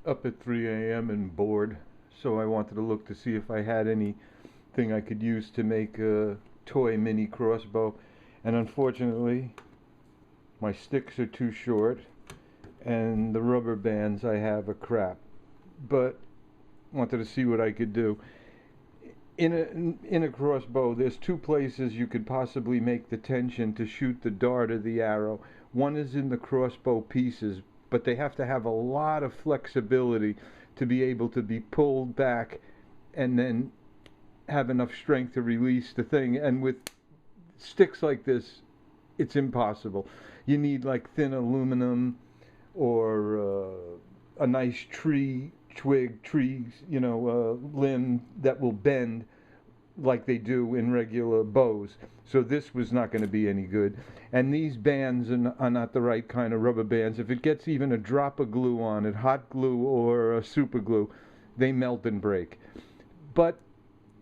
up at 3 a.m. and bored, so I wanted to look to see if I had anything I could use to make a toy mini crossbow. And unfortunately, my sticks are too short, and the rubber bands I have are crap. But wanted to see what I could do. In a crossbow, there's two places you could possibly make the tension to shoot the dart or the arrow. One is in the crossbow pieces, but they have to have a lot of flexibility to be able to be pulled back and then have enough strength to release the thing. And with sticks like this, it's impossible. You need like thin aluminum or a nice tree, limb that will bend like they do in regular bows. So this was not going to be any good. And these bands are not the right kind of rubber bands. If it gets even a drop of glue on it, hot glue or a super glue, they melt and break. But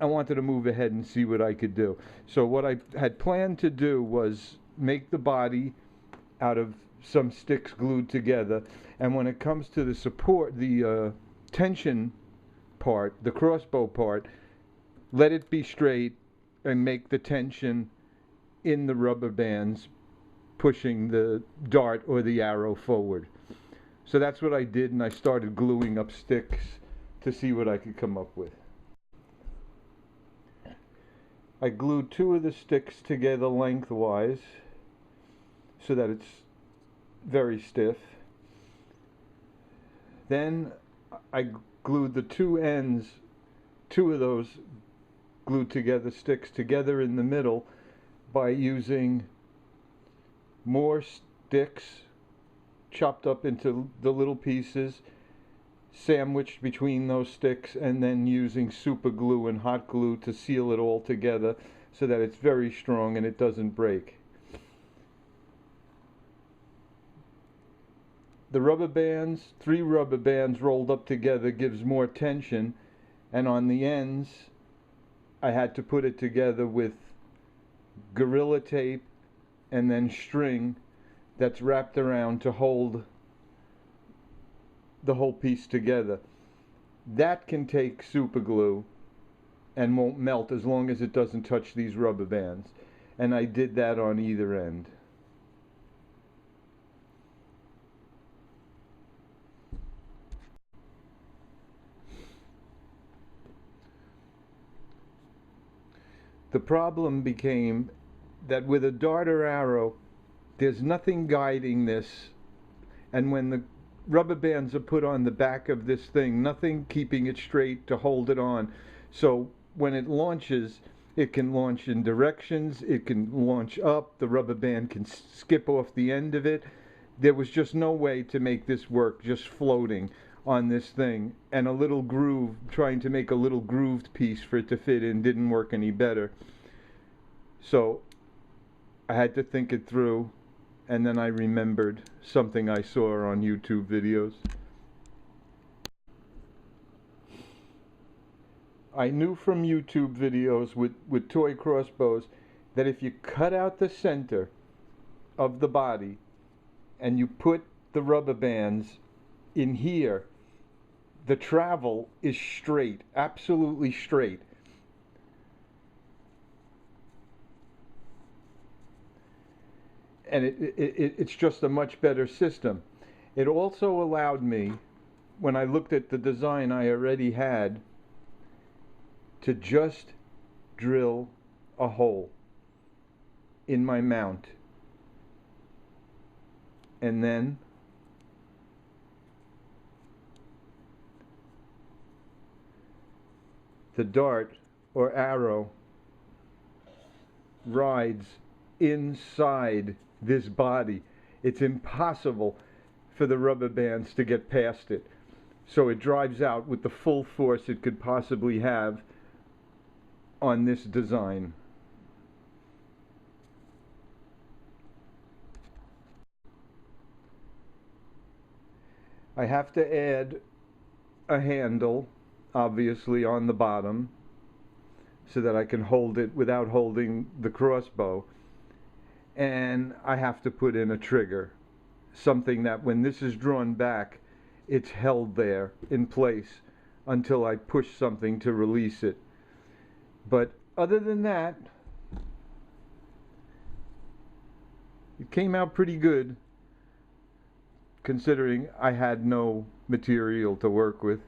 I wanted to move ahead and see what I could do. So what I had planned to do was make the body out of some sticks glued together. And when it comes to the support, the tension part, the crossbow part, let it be straight and make the tension in the rubber bands pushing the dart or the arrow forward. So that's what I did, and I started gluing up sticks to see what I could come up with. I glued two of the sticks together lengthwise so that it's very stiff. Then I glued the two ends, two of those glued together sticks together in the middle by using more sticks chopped up into the little pieces, sandwiched between those sticks, and then using super glue and hot glue to seal it all together so that it's very strong and it doesn't break. The rubber bands, 3 rubber bands rolled up together gives more tension, and on the ends I had to put it together with Gorilla Tape and then string that's wrapped around to hold the whole piece together. That can take super glue and won't melt as long as it doesn't touch these rubber bands. And I did that on either end. The problem became that with a dart or arrow, there's nothing guiding this, and when the rubber bands are put on the back of this thing, nothing keeping it straight to hold it on. So when it launches, it can launch in directions, it can launch up, the rubber band can skip off the end of it. There was just no way to make this work just floating on this thing, and a little groove, trying to make a little grooved piece for it to fit in didn't work any better. So I had to think it through, and then I remembered something I saw on YouTube videos. I knew from YouTube videos with toy crossbows that if you cut out the center of the body and you put the rubber bands in here, the travel is straight, absolutely straight. And it's just a much better system. It also allowed me, when I looked at the design I already had, to just drill a hole in my mount. And then the dart or arrow rides inside this body. It's impossible for the rubber bands to get past it. So it drives out with the full force it could possibly have on this design. I have to add a handle, obviously, on the bottom so that I can hold it without holding the crossbow. And I have to put in a trigger, something that when this is drawn back, it's held there in place until I push something to release it. But other than that, it came out pretty good, considering I had no material to work with.